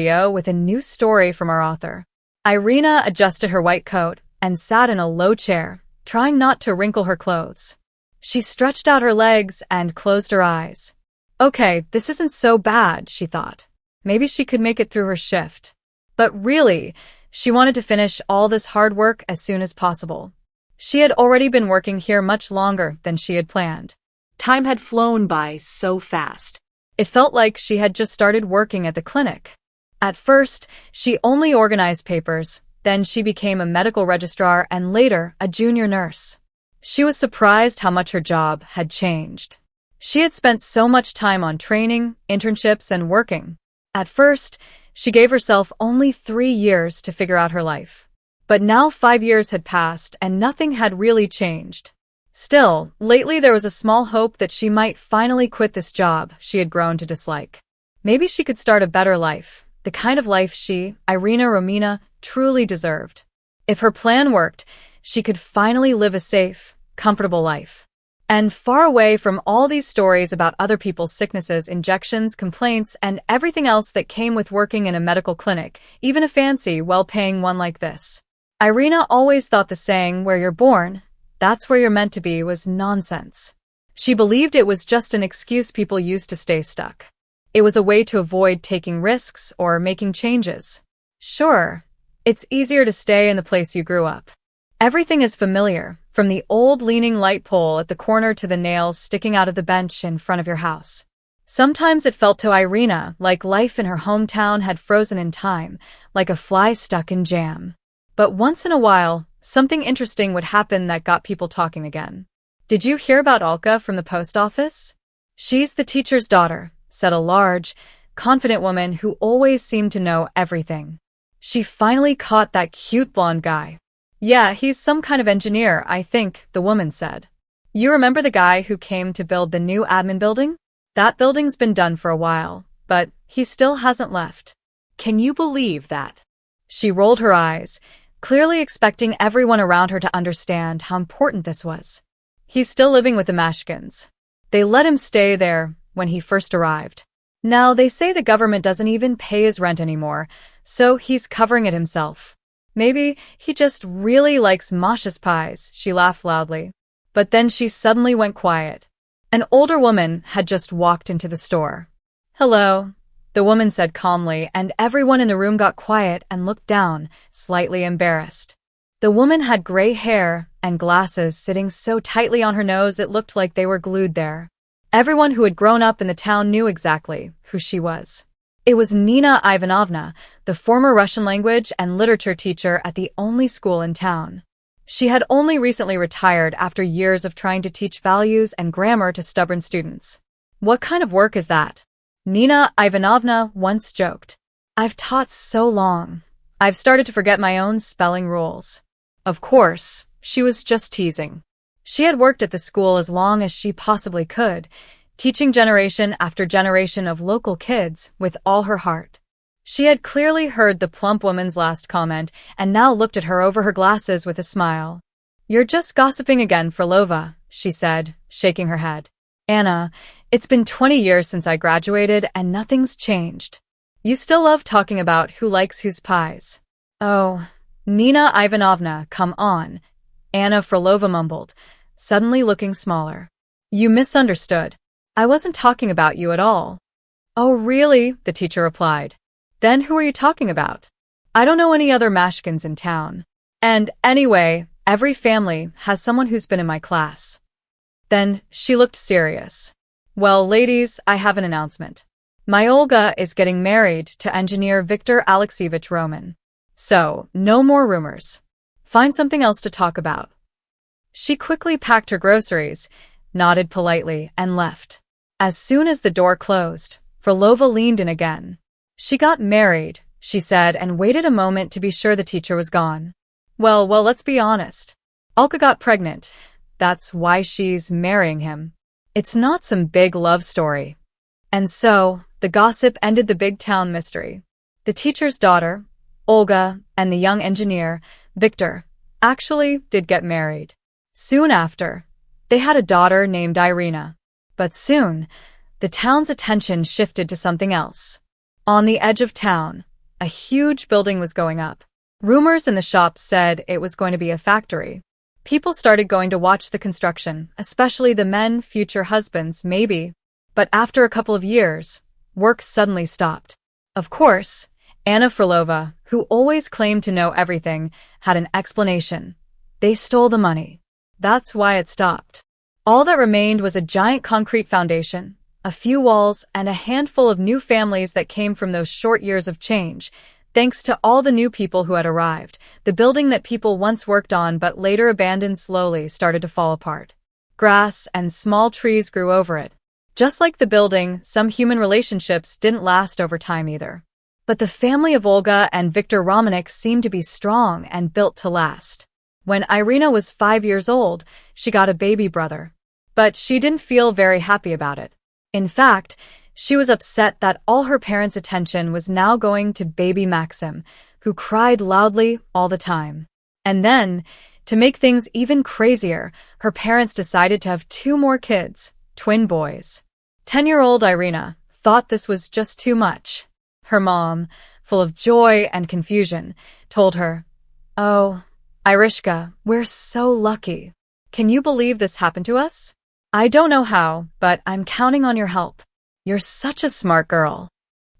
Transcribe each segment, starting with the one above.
Video with a new story from our author. Irina adjusted her white coat and sat in a low chair, trying not to wrinkle her clothes. She stretched out her legs and closed her eyes. Okay, this isn't so bad, she thought. Maybe she could make it through her shift. But really, she wanted to finish all this hard work as soon as possible. She had already been working here much longer than she had planned. Time had flown by so fast. It felt like she had just started working at the clinic. At first, she only organized papers, then she became a medical registrar and later a junior nurse. She was surprised how much her job had changed. She had spent so much time on training, internships, and working. At first, she gave herself only 3 years to figure out her life. But now 5 years had passed and nothing had really changed. Still, lately there was a small hope that she might finally quit this job she had grown to dislike. Maybe she could start a better life, the kind of life she, Irina Romina, truly deserved. If her plan worked, she could finally live a safe, comfortable life. And far away from all these stories about other people's sicknesses, injections, complaints, and everything else that came with working in a medical clinic, even a fancy, well-paying one like this. Irina always thought the saying, "Where you're born, that's where you're meant to be," was nonsense. She believed it was just an excuse people used to stay stuck. It was a way to avoid taking risks or making changes. Sure, it's easier to stay in the place you grew up. Everything is familiar, from the old leaning light pole at the corner to the nails sticking out of the bench in front of your house. Sometimes it felt to Irina like life in her hometown had frozen in time, like a fly stuck in jam. But once in a while, something interesting would happen that got people talking again. "Did you hear about Alka from the post office?" "She's the teacher's daughter," said a large, confident woman who always seemed to know everything. "She finally caught that cute blonde guy." "Yeah, he's some kind of engineer, I think," the woman said. "You remember the guy who came to build the new admin building? That building's been done for a while, but he still hasn't left." "Can you believe that?" She rolled her eyes, clearly expecting everyone around her to understand how important this was. "He's still living with the Mashkins. They let him stay there when he first arrived. Now they say the government doesn't even pay his rent anymore, so he's covering it himself. Maybe he just really likes Masha's pies," she laughed loudly. But then she suddenly went quiet. An older woman had just walked into the store. "Hello," the woman said calmly, and everyone in the room got quiet and looked down, slightly embarrassed. The woman had gray hair and glasses sitting so tightly on her nose it looked like they were glued there. Everyone who had grown up in the town knew exactly who she was. It was Nina Ivanovna, the former Russian language and literature teacher at the only school in town. She had only recently retired after years of trying to teach values and grammar to stubborn students. "What kind of work is that?" Nina Ivanovna once joked. "I've taught so long. I've started to forget my own spelling rules." Of course, she was just teasing. She had worked at the school as long as she possibly could, teaching generation after generation of local kids with all her heart. She had clearly heard the plump woman's last comment and now looked at her over her glasses with a smile. "You're just gossiping again, Frolova," she said, shaking her head. "Anna, it's been 20 years since I graduated and nothing's changed. You still love talking about who likes whose pies." "Oh, Nina Ivanovna, come on," Anna Frolova mumbled, suddenly looking smaller. "You misunderstood. I wasn't talking about you at all." "Oh, really?" the teacher replied. "Then who are you talking about? I don't know any other Mashkins in town. And anyway, every family has someone who's been in my class." Then she looked serious. "Well, ladies, I have an announcement. My Olga is getting married to engineer Viktor Alexeyevich Roman. So, no more rumors. Find something else to talk about." She quickly packed her groceries, nodded politely, and left. As soon as the door closed, Frolova leaned in again. "She got married," she said, and waited a moment to be sure the teacher was gone. Well, let's be honest. Alka got pregnant. That's why she's marrying him. It's not some big love story." And so, the gossip ended the big town mystery. The teacher's daughter, Olga, and the young engineer, Viktor, actually did get married. Soon after, they had a daughter named Irina. But soon, the town's attention shifted to something else. On the edge of town, A huge building was going up. Rumors in the shops said it was going to be a factory. People started going to watch the construction, especially the men, future husbands, maybe. But after a couple of years, work suddenly stopped. Of course, Anna Frolova, who always claimed to know everything, had an explanation. They stole the money. That's why it stopped. All that remained was a giant concrete foundation, a few walls, and a handful of new families that came from those short years of change. Thanks to all the new people who had arrived, the building that people once worked on but later abandoned slowly started to fall apart. Grass and small trees grew over it. Just like the building, some human relationships didn't last over time either. But the family of Olga and Viktor Romanik seemed to be strong and built to last. When Irina was 5 years old, she got a baby brother. But she didn't feel very happy about it. In fact, she was upset that all her parents' attention was now going to baby Maxim, who cried loudly all the time. And then, to make things even crazier, her parents decided to have 2 more kids, twin boys. 10-year-old Irina thought this was just too much. Her mom, full of joy and confusion, told her, "Oh, Irishka, we're so lucky. Can you believe this happened to us? I don't know how, but I'm counting on your help. You're such a smart girl."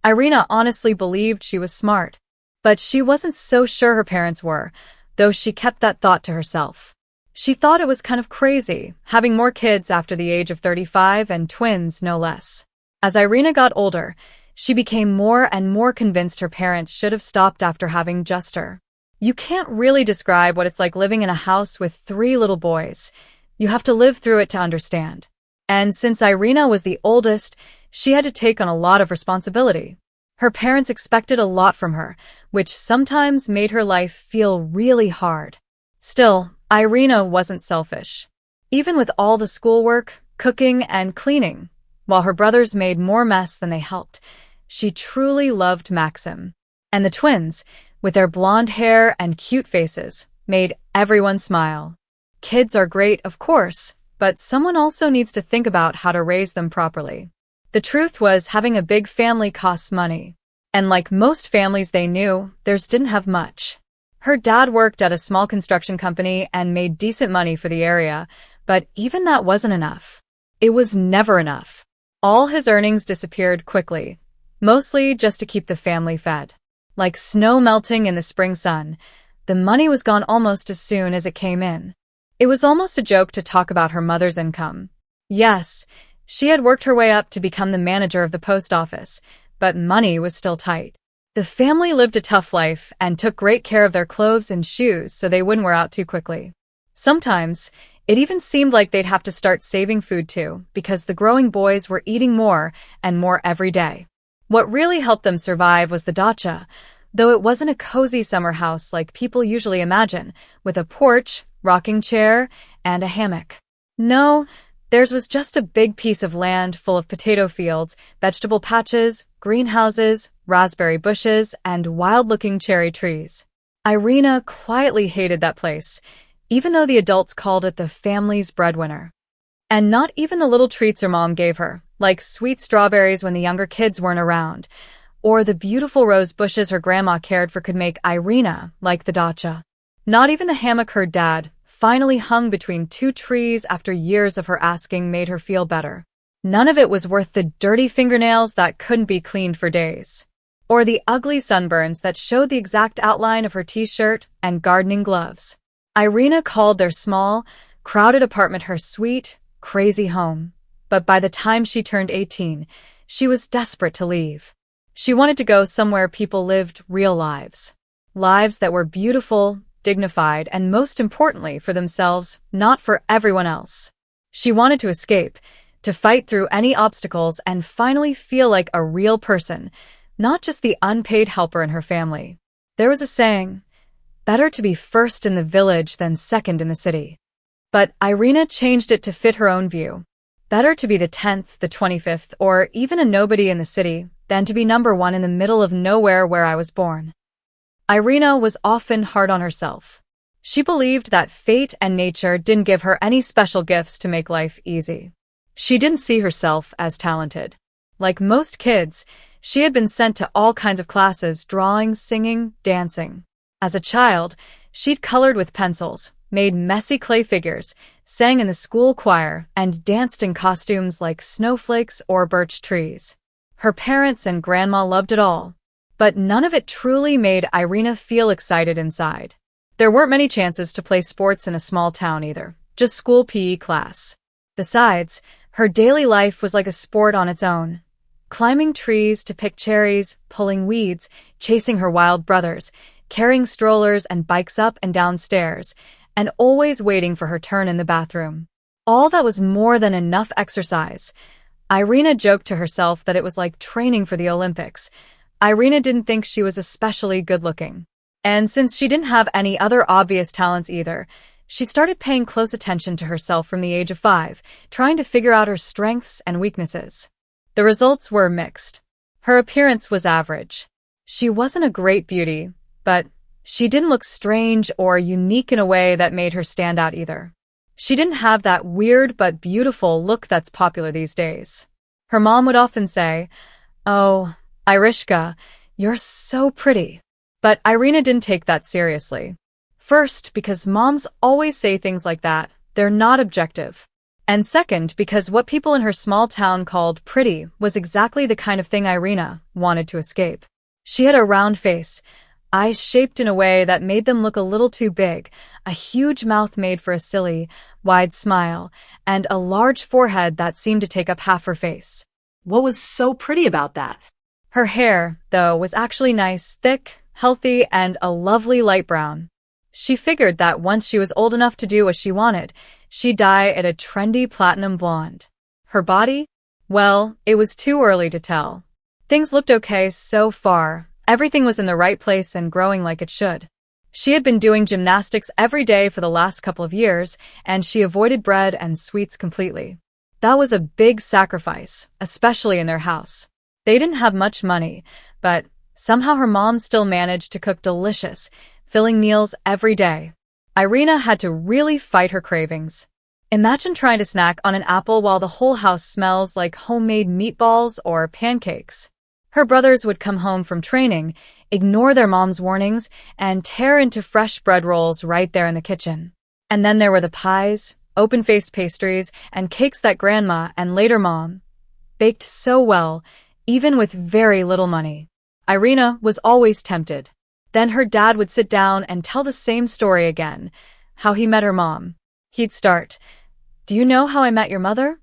Irina honestly believed she was smart, but she wasn't so sure her parents were, though she kept that thought to herself. She thought it was kind of crazy, having more kids after the age of 35 and twins no less. As Irina got older, she became more and more convinced her parents should have stopped after having just her. You can't really describe what it's like living in a house with 3 little boys. You have to live through it to understand. And since Irina was the oldest, she had to take on a lot of responsibility. Her parents expected a lot from her, which sometimes made her life feel really hard. Still, Irina wasn't selfish. Even with all the schoolwork, cooking, and cleaning, while her brothers made more mess than they helped, she truly loved Maxim. And the twins, with their blonde hair and cute faces, made everyone smile. Kids are great, of course, but someone also needs to think about how to raise them properly. The truth was, having a big family costs money. And like most families they knew, theirs didn't have much. Her dad worked at a small construction company and made decent money for the area, but even that wasn't enough. It was never enough. All his earnings disappeared quickly, mostly just to keep the family fed. Like snow melting in the spring sun, the money was gone almost as soon as it came in. It was almost a joke to talk about her mother's income. Yes, she had worked her way up to become the manager of the post office, but money was still tight. The family lived a tough life and took great care of their clothes and shoes so they wouldn't wear out too quickly. Sometimes, it even seemed like they'd have to start saving food too, because the growing boys were eating more and more every day. What really helped them survive was the dacha, though it wasn't a cozy summer house like people usually imagine, with a porch, rocking chair, and a hammock. No, theirs was just a big piece of land full of potato fields, vegetable patches, greenhouses, raspberry bushes, and wild-looking cherry trees. Irina quietly hated that place, even though the adults called it the family's breadwinner. And not even the little treats her mom gave her, like sweet strawberries when the younger kids weren't around, or the beautiful rose bushes her grandma cared for, could make Irina like the dacha. Not even the hammock her dad finally hung between 2 trees after years of her asking made her feel better. None of it was worth the dirty fingernails that couldn't be cleaned for days, or the ugly sunburns that showed the exact outline of her t-shirt and gardening gloves. Irina called their small, crowded apartment her sweet, crazy home. But by the time she turned 18, she was desperate to leave. She wanted to go somewhere people lived real lives. Lives that were beautiful, dignified, and most importantly for themselves, not for everyone else. She wanted to escape, to fight through any obstacles and finally feel like a real person, not just the unpaid helper in her family. There was a saying, better to be first in the village than second in the city. But Irina changed it to fit her own view. Better to be the 10th, the 25th, or even a nobody in the city than to be number 1 in the middle of nowhere where I was born. Irina was often hard on herself. She believed that fate and nature didn't give her any special gifts to make life easy. She didn't see herself as talented. Like most kids, She had been sent to all kinds of classes, drawing, singing, dancing. As a child, she'd colored with pencils, made messy clay figures, sang in the school choir, and danced in costumes like snowflakes or birch trees. Her parents and grandma loved it all, but none of it truly made Irina feel excited inside. There weren't many chances to play sports in a small town either, just school PE class. Besides, her daily life was like a sport on its own. Climbing trees to pick cherries, pulling weeds, chasing her wild brothers, carrying strollers and bikes up and down stairs, and always waiting for her turn in the bathroom. All that was more than enough exercise. Irina joked to herself that it was like training for the Olympics. Irina didn't think she was especially good-looking. And since she didn't have any other obvious talents either, she started paying close attention to herself from the age of 5, trying to figure out her strengths and weaknesses. The results were mixed. Her appearance was average. She wasn't a great beauty, but she didn't look strange or unique in a way that made her stand out either. She didn't have that weird but beautiful look that's popular these days. Her mom would often say, "Oh, Irishka, you're so pretty." But Irina didn't take that seriously. First, because moms always say things like that, they're not objective. And second, because what people in her small town called pretty was exactly the kind of thing Irina wanted to escape. She had a round face, eyes shaped in a way that made them look a little too big, a huge mouth made for a silly, wide smile, and a large forehead that seemed to take up half her face. What was so pretty about that? Her hair, though, was actually nice, thick, healthy, and a lovely light brown. She figured that once she was old enough to do what she wanted, she'd dye it a trendy platinum blonde. Her body? Well, it was too early to tell. Things looked okay so far. Everything was in the right place and growing like it should. She had been doing gymnastics every day for the last couple of years, and she avoided bread and sweets completely. That was a big sacrifice, especially in their house. They didn't have much money, but somehow her mom still managed to cook delicious, filling meals every day. Irina had to really fight her cravings. Imagine trying to snack on an apple while the whole house smells like homemade meatballs or pancakes. Her brothers would come home from training, ignore their mom's warnings, and tear into fresh bread rolls right there in the kitchen. And then there were the pies, open-faced pastries, and cakes that grandma and later mom baked so well, even with very little money. Irina was always tempted. Then her dad would sit down and tell the same story again, how he met her mom. He'd start, "Do you know how I met your mother?"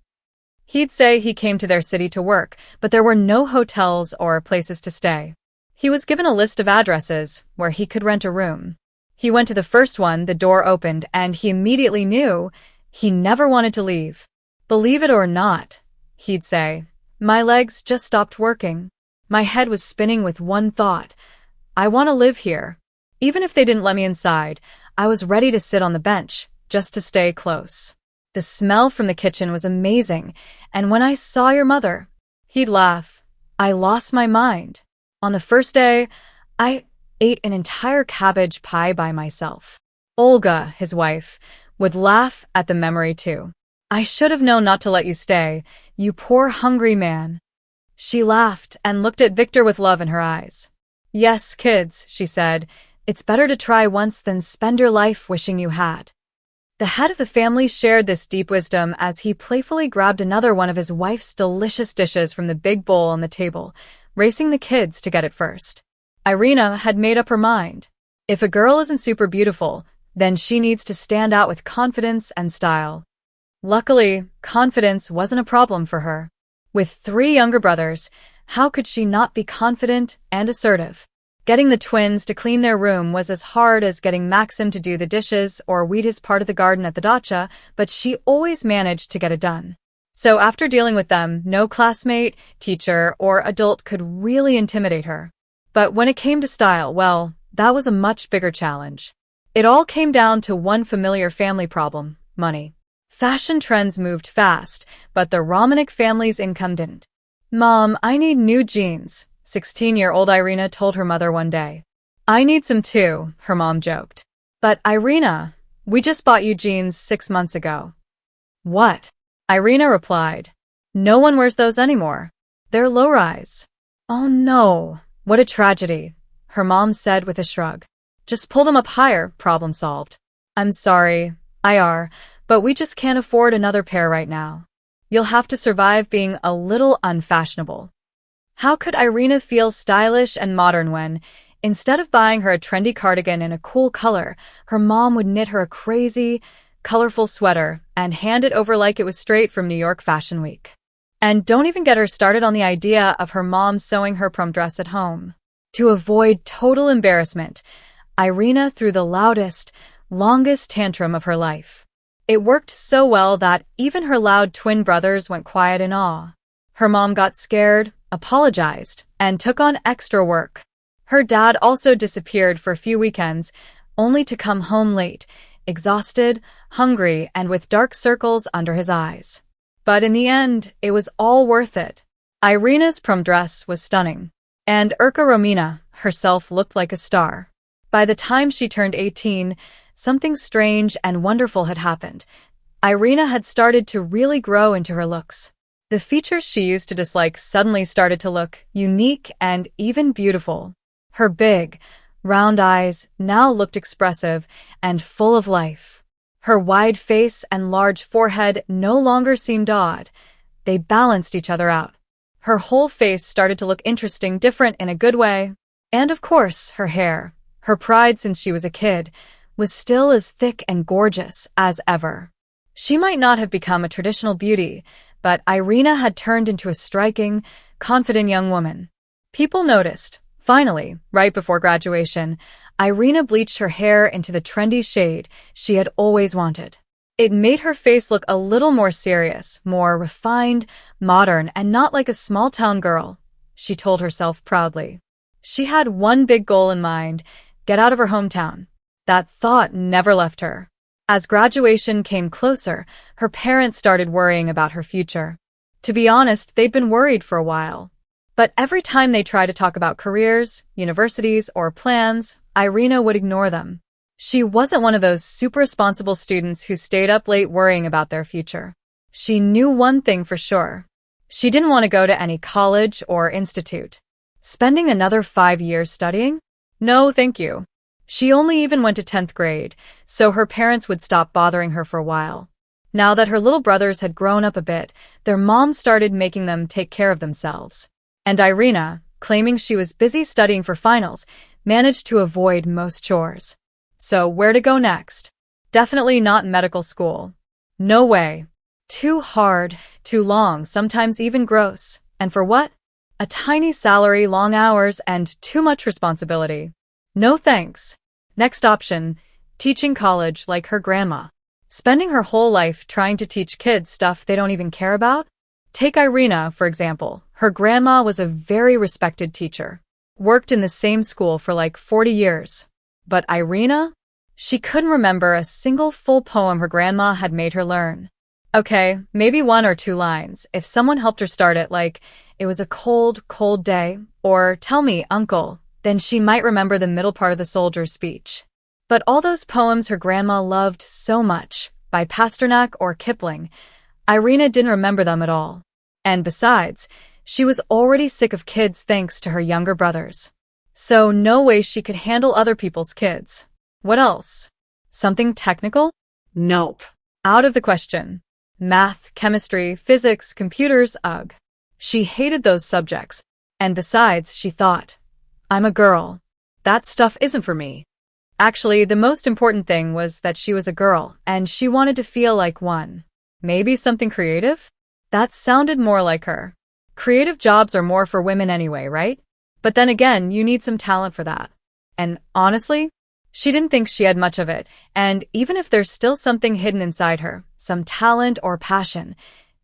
He'd say he came to their city to work, but there were no hotels or places to stay. He was given a list of addresses where he could rent a room. He went to the first one, the door opened, and he immediately knew he never wanted to leave. "Believe it or not," he'd say, "my legs just stopped working. My head was spinning with one thought. I want to live here." Even if they didn't let me inside, I was ready to sit on the bench, just to stay close. The smell from the kitchen was amazing, and when I saw your mother, he'd laugh. I lost my mind. On the first day, I ate an entire cabbage pie by myself. Olga, his wife, would laugh at the memory too. "I should have known not to let you stay, you poor hungry man." She laughed and looked at Victor with love in her eyes. "Yes, kids," she said, "it's better to try once than spend your life wishing you had." The head of the family shared this deep wisdom as he playfully grabbed another one of his wife's delicious dishes from the big bowl on the table, racing the kids to get it first. Irina had made up her mind. If a girl isn't super beautiful, then she needs to stand out with confidence and style. Luckily, confidence wasn't a problem for her. With 3 younger brothers, how could she not be confident and assertive? Getting the twins to clean their room was as hard as getting Maxim to do the dishes or weed his part of the garden at the dacha, but she always managed to get it done. So after dealing with them, no classmate, teacher, or adult could really intimidate her. But when it came to style, well, that was a much bigger challenge. It all came down to one familiar family problem: money. Fashion trends moved fast, but the Romanik family's income didn't. "Mom, I need new jeans," 16-year-old Irina told her mother one day. "I need some too," her mom joked. "But Irina, we just bought you jeans 6 months ago." "What?" Irina replied. "No one wears those anymore. They're low-rise." Oh no, what a tragedy, her mom said with a shrug. Just pull them up higher, problem solved. I'm sorry, IR, but we just can't afford another pair right now. You'll have to survive being a little unfashionable. How could Irina feel stylish and modern when, instead of buying her a trendy cardigan in a cool color, her mom would knit her a crazy, colorful sweater and hand it over like it was straight from New York Fashion Week? And don't even get her started on the idea of her mom sewing her prom dress at home. To avoid total embarrassment, Irina threw the loudest, longest tantrum of her life. It worked so well that even her loud twin brothers went quiet in awe. Her mom got scared, apologized, and took on extra work. Her dad also disappeared for a few weekends, only to come home late, exhausted, hungry, and with dark circles under his eyes. But in the end, it was all worth it. Irina's prom dress was stunning, and Urka Romina herself looked like a star. By the time she turned 18, something strange and wonderful had happened. Irina had started to really grow into her looks. The features she used to dislike suddenly started to look unique and even beautiful. Her big, round eyes now looked expressive and full of life. Her wide face and large forehead no longer seemed odd. They balanced each other out. Her whole face started to look interesting, different in a good way. And of course, her hair, her pride since she was a kid, was still as thick and gorgeous as ever. She might not have become a traditional beauty, but Irina had turned into a striking, confident young woman. People noticed. Finally, right before graduation, Irina bleached her hair into the trendy shade she had always wanted. It made her face look a little more serious, more refined, modern, and not like a small-town girl, she told herself proudly. She had one big goal in mind: get out of her hometown. That thought never left her. As graduation came closer, her parents started worrying about her future. To be honest, they'd been worried for a while. But every time they tried to talk about careers, universities, or plans, Irina would ignore them. She wasn't one of those super responsible students who stayed up late worrying about their future. She knew one thing for sure. She didn't want to go to any college or institute. Spending another 5 years studying? No, thank you. She only even went to 10th grade, so her parents would stop bothering her for a while. Now that her little brothers had grown up a bit, their mom started making them take care of themselves. And Irina, claiming she was busy studying for finals, managed to avoid most chores. So where to go next? Definitely not medical school. No way. Too hard, too long, sometimes even gross. And for what? A tiny salary, long hours, and too much responsibility. No thanks. Next option, teaching college like her grandma. Spending her whole life trying to teach kids stuff they don't even care about? Take Irina, for example. Her grandma was a very respected teacher. Worked in the same school for like 40 years. But Irina? She couldn't remember a single full poem her grandma had made her learn. Okay, maybe 1 or 2 lines, if someone helped her start it like, "It was a cold, cold day," or "Tell me, uncle," then she might remember the middle part of the soldier's speech. But all those poems her grandma loved so much, by Pasternak or Kipling, Irina didn't remember them at all. And besides, she was already sick of kids thanks to her younger brothers. So no way she could handle other people's kids. What else? Something technical? Nope. Out of the question. Math, chemistry, physics, computers, ugh. She hated those subjects. And besides, she thought, I'm a girl. That stuff isn't for me. Actually, the most important thing was that she was a girl, and she wanted to feel like one. Maybe something creative? That sounded more like her. Creative jobs are more for women anyway, right? But then again, you need some talent for that. And honestly, she didn't think she had much of it, and even if there's still something hidden inside her, some talent or passion,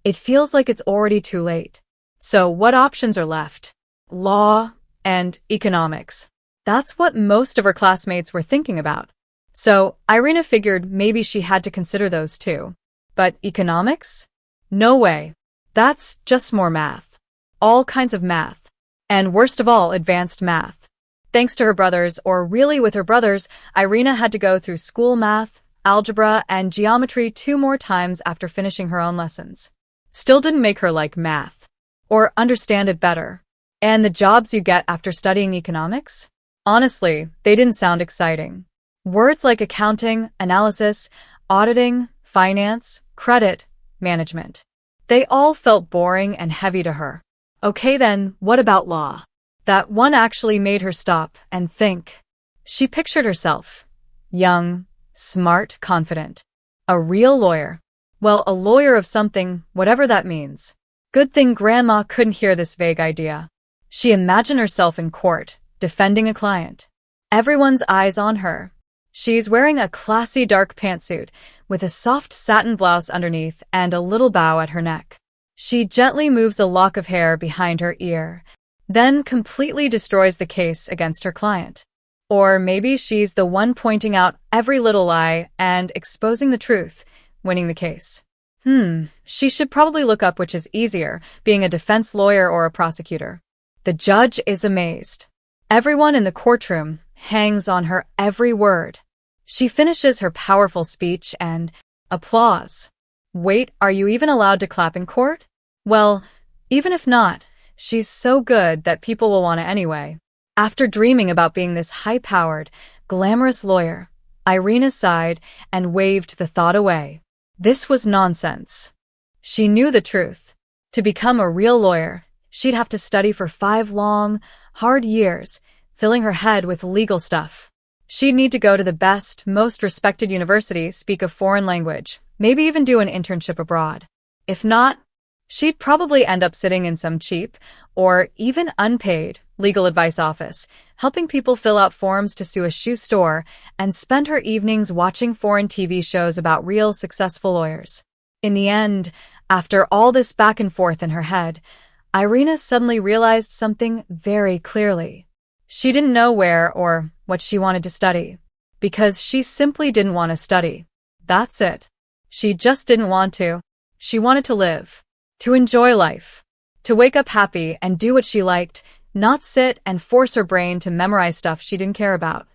it feels like it's already too late. So what options are left? Law and economics. That's what most of her classmates were thinking about. So Irina figured maybe she had to consider those too. But economics? No way. That's just more math. All kinds of math. And worst of all, advanced math. Thanks to her brothers, or really with her brothers, Irina had to go through school math, algebra, and geometry 2 more times after finishing her own lessons. Still didn't make her like math. Or understand it better. And the jobs you get after studying economics? Honestly, they didn't sound exciting. Words like accounting, analysis, auditing, finance, credit, management. They all felt boring and heavy to her. Okay then, what about law? That one actually made her stop and think. She pictured herself. Young, smart, confident. A real lawyer. Well, a lawyer of something, whatever that means. Good thing Grandma couldn't hear this vague idea. She imagined herself in court, defending a client. Everyone's eyes on her. She's wearing a classy dark pantsuit with a soft satin blouse underneath and a little bow at her neck. She gently moves a lock of hair behind her ear, then completely destroys the case against her client. Or maybe she's the one pointing out every little lie and exposing the truth, winning the case. She should probably look up which is easier, being a defense lawyer or a prosecutor. The judge is amazed. Everyone in the courtroom hangs on her every word. She finishes her powerful speech and applause. Wait, are you even allowed to clap in court? Well, even if not, she's so good that people will want it anyway. After dreaming about being this high-powered, glamorous lawyer, Irina sighed and waved the thought away. This was nonsense. She knew the truth. To become a real lawyer, she'd have to study for 5 long, hard years, filling her head with legal stuff. She'd need to go to the best, most respected university, speak a foreign language, maybe even do an internship abroad. If not, she'd probably end up sitting in some cheap, or even unpaid, legal advice office, helping people fill out forms to sue a shoe store, and spend her evenings watching foreign TV shows about real successful lawyers. In the end, after all this back and forth in her head, Irina suddenly realized something very clearly. She didn't know where or what she wanted to study, because she simply didn't want to study. That's it. She just didn't want to. She wanted to live, to enjoy life, to wake up happy and do what she liked, not sit and force her brain to memorize stuff she didn't care about.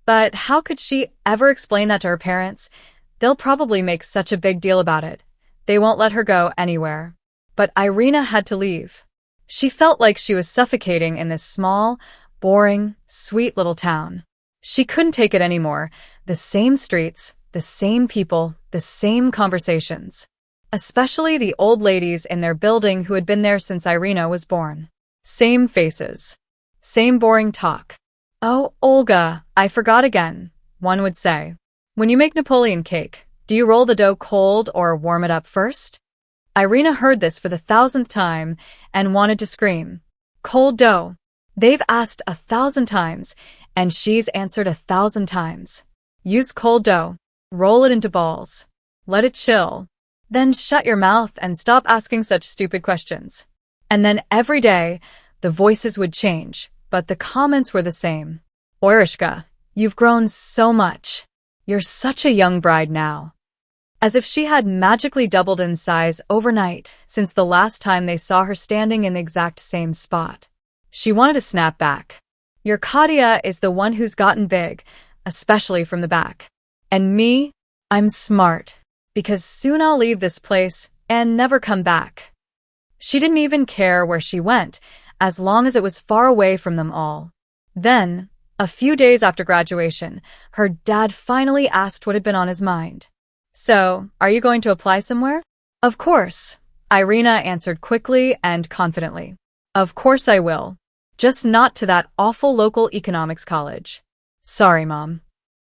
But how could she ever explain that to her parents? They'll probably make such a big deal about it. They won't let her go anywhere. But Irina had to leave. She felt like she was suffocating in this small, boring, sweet little town. She couldn't take it anymore. The same streets, the same people, the same conversations. Especially the old ladies in their building who had been there since Irina was born. Same faces. Same boring talk. Oh, Olga, I forgot again, one would say. When you make Napoleon cake, do you roll the dough cold or warm it up first? Irina heard this for the 1000th time and wanted to scream. Cold dough. They've asked 1,000 times, and she's answered 1,000 times. Use cold dough. Roll it into balls. Let it chill. Then shut your mouth and stop asking such stupid questions. And then every day, the voices would change, but the comments were the same. Oirishka, you've grown so much. You're such a young bride now. As if she had magically doubled in size overnight since the last time they saw her standing in the exact same spot. She wanted to snap back. Your Katya is the one who's gotten big, especially from the back. And me, I'm smart, because soon I'll leave this place and never come back. She didn't even care where she went, as long as it was far away from them all. Then, a few days after graduation, her dad finally asked what had been on his mind. So, are you going to apply somewhere? Of course, Irina answered quickly and confidently. Of course I will. Just not to that awful local economics college. Sorry, Mom.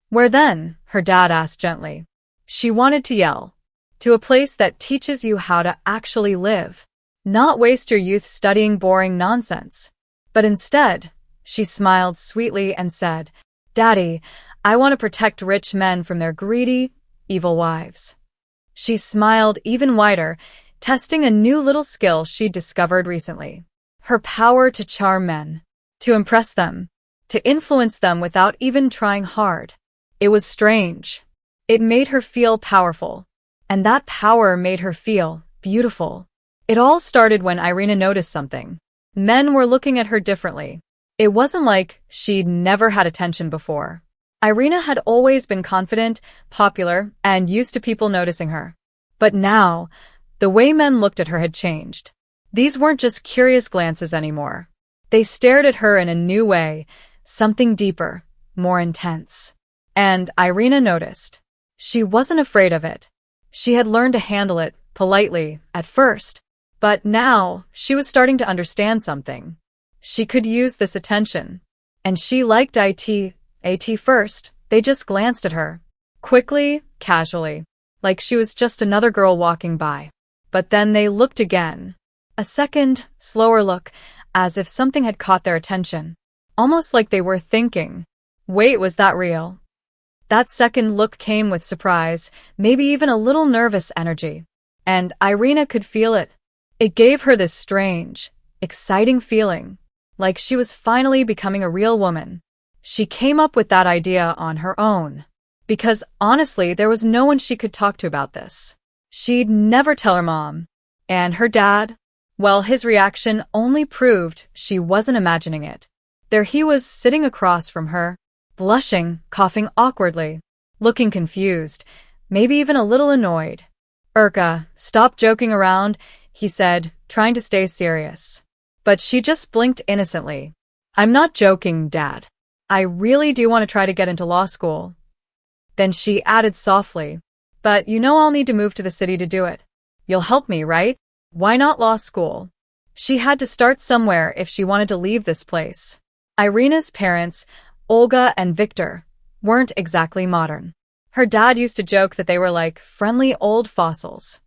Where then? Her dad asked gently. She wanted to yell. To a place that teaches you how to actually live. Not waste your youth studying boring nonsense. But instead, she smiled sweetly and said, Daddy, I want to protect rich men from their greedy, evil wives. She smiled even wider, testing a new little skill she'd discovered recently. Her power to charm men, to impress them, to influence them without even trying hard. It was strange. It made her feel powerful, and that power made her feel beautiful. It all started when Irina noticed something. Men were looking at her differently. It wasn't like she'd never had attention before. Irina had always been confident, popular, and used to people noticing her. But now, the way men looked at her had changed. These weren't just curious glances anymore. They stared at her in a new way, something deeper, more intense. And Irina noticed. She wasn't afraid of it. She had learned to handle it politely at first, but now she was starting to understand something. She could use this attention. And she liked AT first. They just glanced at her. Quickly, casually, like she was just another girl walking by. But then they looked again. A second, slower look, as if something had caught their attention. Almost like they were thinking, wait, was that real? That second look came with surprise, maybe even a little nervous energy. And Irina could feel it. It gave her this strange, exciting feeling, like she was finally becoming a real woman. She came up with that idea on her own. Because honestly, there was no one she could talk to about this. She'd never tell her mom. And her dad? Well, his reaction only proved she wasn't imagining it. There he was sitting across from her, blushing, coughing awkwardly, looking confused, maybe even a little annoyed. Irka, stop joking around, he said, trying to stay serious. But she just blinked innocently. I'm not joking, Dad. I really do want to try to get into law school. Then she added softly, but you know I'll need to move to the city to do it. You'll help me, right? Why not law school? She had to start somewhere if she wanted to leave this place. Irina's parents, Olga and Victor, weren't exactly modern. Her dad used to joke that they were like friendly old fossils.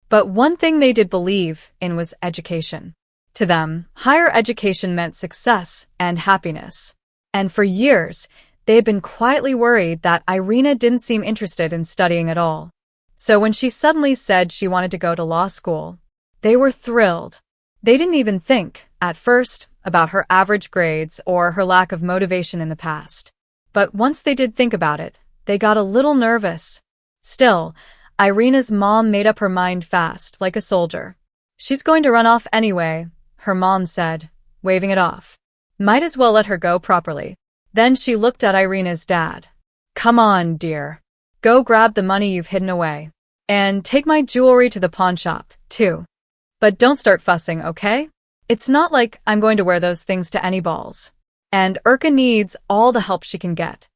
But one thing they did believe in was education. To them, higher education meant success and happiness. And for years, they had been quietly worried that Irina didn't seem interested in studying at all. So when she suddenly said she wanted to go to law school, they were thrilled. They didn't even think, at first, about her average grades or her lack of motivation in the past. But once they did think about it, they got a little nervous. Still, Irina's mom made up her mind fast, like a soldier. She's going to run off anyway, her mom said, waving it off. Might as well let her go properly. Then she looked at Irina's dad. Come on, dear. Go grab the money you've hidden away. And take my jewelry to the pawn shop, too. But don't start fussing, okay? It's not like I'm going to wear those things to any balls. And Irka needs all the help she can get.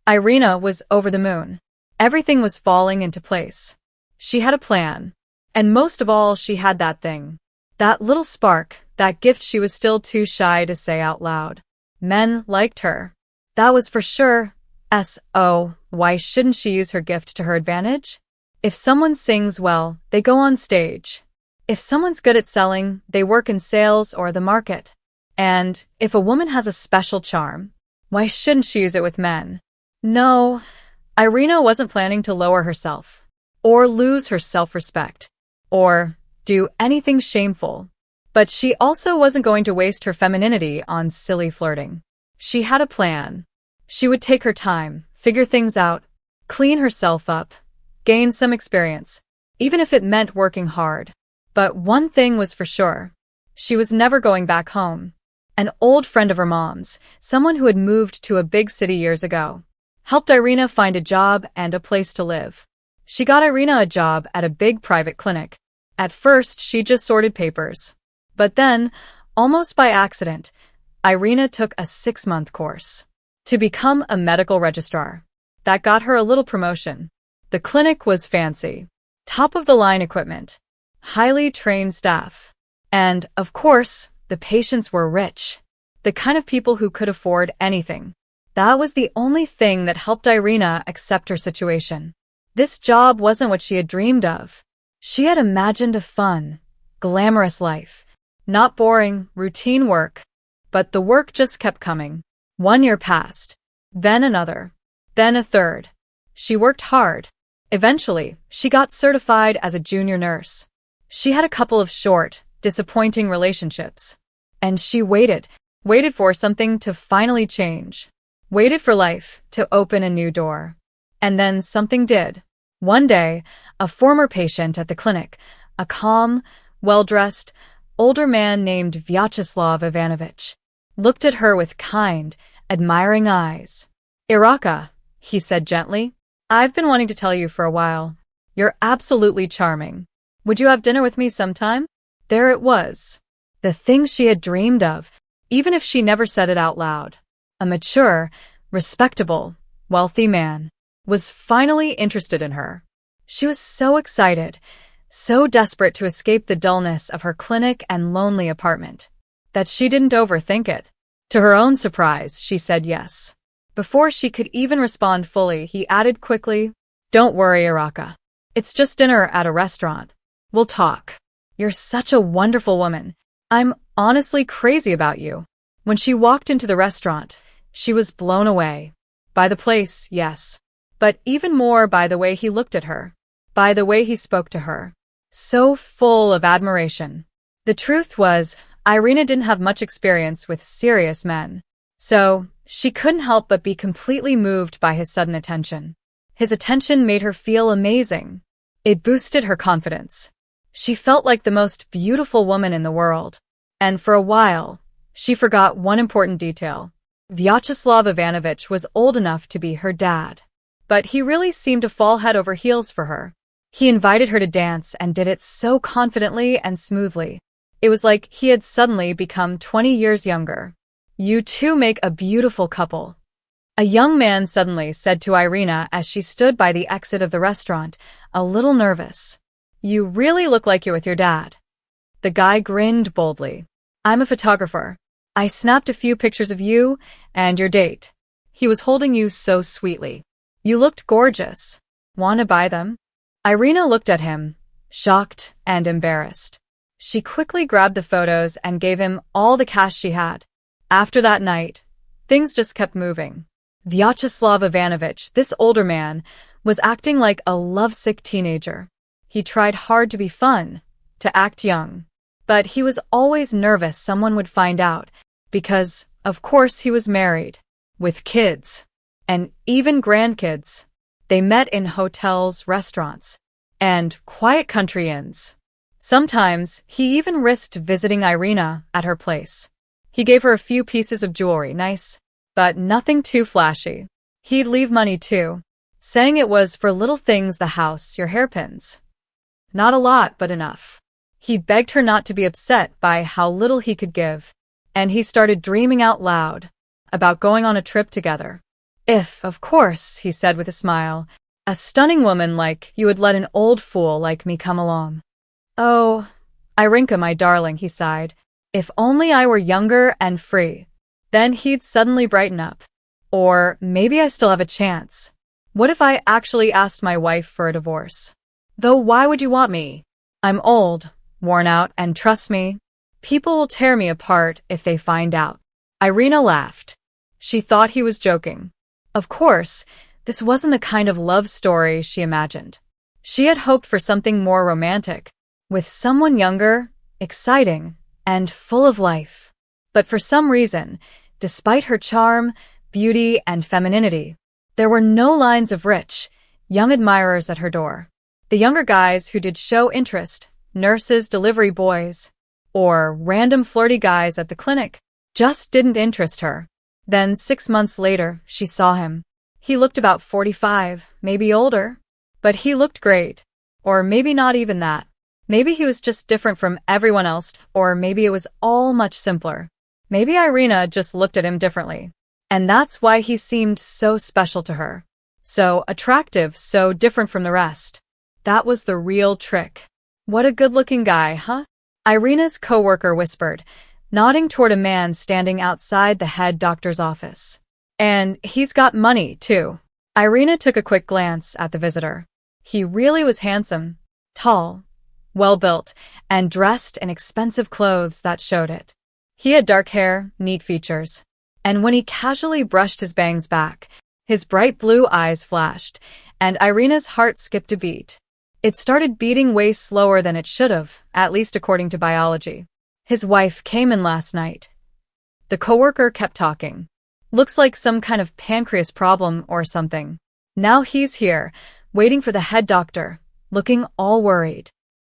Irina was over the moon. Everything was falling into place. She had a plan. And most of all, she had that thing. That little spark, that gift she was still too shy to say out loud. Men liked her. That was for sure. So, why shouldn't she use her gift to her advantage? If someone sings well, they go on stage. If someone's good at selling, they work in sales or the market. And if a woman has a special charm, why shouldn't she use it with men? No, Irina wasn't planning to lower herself, or lose her self-respect, or do anything shameful. But she also wasn't going to waste her femininity on silly flirting. She had a plan. She would take her time, figure things out, clean herself up, gain some experience, even if it meant working hard. But one thing was for sure. She was never going back home. An old friend of her mom's, someone who had moved to a big city years ago, helped Irina find a job and a place to live. She got Irina a job at a big private clinic. At first, she just sorted papers. But then, almost by accident, Irina took a 6-month course to become a medical registrar. That got her a little promotion. The clinic was fancy. Top-of-the-line equipment. Highly trained staff. And, of course, the patients were rich. The kind of people who could afford anything. That was the only thing that helped Irina accept her situation. This job wasn't what she had dreamed of. She had imagined a fun, glamorous life. Not boring, routine work. But the work just kept coming. 1 year passed. Then another. Then a third. She worked hard. Eventually, she got certified as a junior nurse. She had a couple of short, disappointing relationships. And she waited for something to finally change. Waited for life to open a new door. And then something did. One day, a former patient at the clinic, a calm, well-dressed, older man named Vyacheslav Ivanovich, looked at her with kind, admiring eyes. Iraka, he said gently, I've been wanting to tell you for a while. You're absolutely charming. Would you have dinner with me sometime? There it was. The thing she had dreamed of. even if she never said it out loud. A mature, respectable, wealthy man was finally interested in her. She was so excited, so desperate to escape the dullness of her clinic and lonely apartment, that she didn't overthink it. To her own surprise, she said yes. Before she could even respond fully, he added quickly, "Don't worry, Iraka. It's just dinner at a restaurant. We'll talk. You're such a wonderful woman. I'm honestly crazy about you." When she walked into the restaurant, she was blown away. By the place, yes. But even more by the way he looked at her. By the way he spoke to her. So full of admiration. The truth was, Irina didn't have much experience with serious men. So, she couldn't help but be completely moved by his sudden attention. His attention made her feel amazing. It boosted her confidence. She felt like the most beautiful woman in the world. And for a while, she forgot one important detail. Vyacheslav Ivanovich was old enough to be her dad. But he really seemed to fall head over heels for her. He invited her to dance and did it so confidently and smoothly. It was like he had suddenly become 20 years younger. "You two make a beautiful couple," a young man suddenly said to Irina as she stood by the exit of the restaurant, a little nervous. "You really look like you're with your dad." The guy grinned boldly. "I'm a photographer. I snapped a few pictures of you and your date. He was holding you so sweetly. You looked gorgeous. Want to buy them?" Irina looked at him, shocked and embarrassed. She quickly grabbed the photos and gave him all the cash she had. After that night, things just kept moving. Vyacheslav Ivanovich, this older man, was acting like a lovesick teenager. He tried hard to be fun, to act young. But he was always nervous someone would find out, because, of course, he was married, with kids, and even grandkids. They met in hotels, restaurants, and quiet country inns. Sometimes, he even risked visiting Irina at her place. He gave her a few pieces of jewelry, nice, but nothing too flashy. He'd leave money too, saying it was for little things, the house, your hairpins. Not a lot, but enough. He begged her not to be upset by how little he could give, and he started dreaming out loud about going on a trip together. "If, of course," he said with a smile, "a stunning woman like you would let an old fool like me come along." "Oh, Irina, my darling," he sighed. "If only I were younger and free." Then he'd suddenly brighten up. "Or maybe I still have a chance. What if I actually asked my wife for a divorce? Though why would you want me? I'm old, worn out, and trust me, people will tear me apart if they find out." Irina laughed. She thought he was joking. Of course, this wasn't the kind of love story she imagined. She had hoped for something more romantic, with someone younger, exciting, and full of life. But for some reason, despite her charm, beauty, and femininity, there were no lines of rich, young admirers at her door. The younger guys who did show interest, nurses, delivery boys, or random flirty guys at the clinic, just didn't interest her. Then 6 months later, she saw him. He looked about 45, maybe older, but he looked great. Or maybe not even that. Maybe he was just different from everyone else, or maybe it was all much simpler. Maybe Irina just looked at him differently. And that's why he seemed so special to her. So attractive, so different from the rest. That was the real trick. "What a good-looking guy, huh?" Irina's coworker whispered, nodding toward a man standing outside the head doctor's office. "And he's got money, too." Irina took a quick glance at the visitor. He really was handsome, tall, well-built, and dressed in expensive clothes that showed it. He had dark hair, neat features, and when he casually brushed his bangs back, his bright blue eyes flashed, and Irina's heart skipped a beat. It started beating way slower than it should have, at least according to biology. "His wife came in last night." The coworker kept talking. "Looks like some kind of pancreas problem or something. Now he's here, waiting for the head doctor, looking all worried."